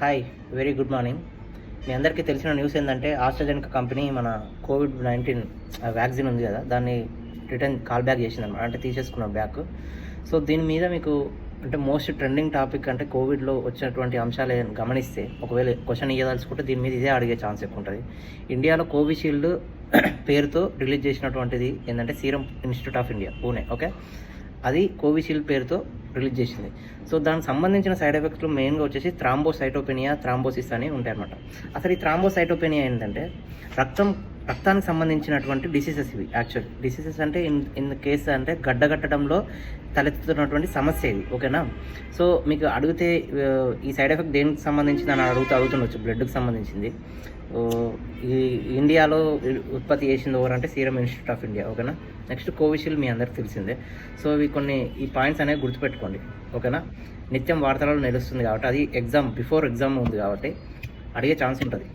Hi, very good morning. మీ అందరికీ తెలిసిన న్యూస్ ఏంటంటే ఆస్ట్రాజెనెకా కంపెనీ మన కోవిడ్-19 వ్యాక్సిన్ ఉంది కదా, దాన్ని రిటర్న్ కాల్ బ్యాక్ చేసిందన్నమాట. అంటే తీసేసుకున్నాం బ్యాక్. సో దీని మీద మీకు అంటే మోస్ట్ ట్రెండింగ్ టాపిక్ అంటే కోవిడ్లో వచ్చినటువంటి అంశాలు గమనిస్తే, ఒకవేళ క్వశ్చన్ ఇవ్వదలుచుకుంటే దీని మీద ఇదే అడిగే ఛాన్స్ ఎక్కువ ఉంటుంది. ఇండియాలో కోవిషీల్డ్ పేరుతో రిలీజ్ చేసినటువంటిది ఏంటంటే serum institute of India, Pune. Okay, అది కోవిషీల్డ్ పేరుతో రిలీజ్ చేసింది. సో దానికి సంబంధించిన సైడ్ ఎఫెక్ట్స్లో మెయిన్గా వచ్చేసి థ్రాంబోసైటోపెనియా, థ్రాంబోసిస్ అని ఉంటాయన్నమాట. అసలు ఈ థ్రాంబోసైటోపెనియా ఏంటంటే రక్తానికి సంబంధించినటువంటి డిసీజెస్. ఇవి యాక్చువల్ డిసీజెస్ అంటే ఇన్ కేసు అంటే గడ్డగట్టడంలో తలెత్తుతున్నటువంటి సమస్య ఇది. ఓకేనా? సో మీకు అడిగితే ఈ సైడ్ ఎఫెక్ట్ దేనికి సంబంధించింది అని అడుగుతుండొచ్చు. బ్లడ్కి సంబంధించింది. ఈ ఇండియాలో ఉత్పత్తి చేసింది ఎవరంటే సీరం ఇన్స్టిట్యూట్ ఆఫ్ ఇండియా. ఓకేనా? నెక్స్ట్ కోవిషీల్డ్ మీ అందరికి తెలిసిందే. సో ఇవి ఈ పాయింట్స్ అనేవి గుర్తుపెట్టుకోండి. ఓకేనా? నిత్యం వార్తలలో నిలుస్తుంది కాబట్టి, అది బిఫోర్ ఎగ్జామ్ ఉంది కాబట్టి అడిగే ఛాన్స్ ఉంటుంది.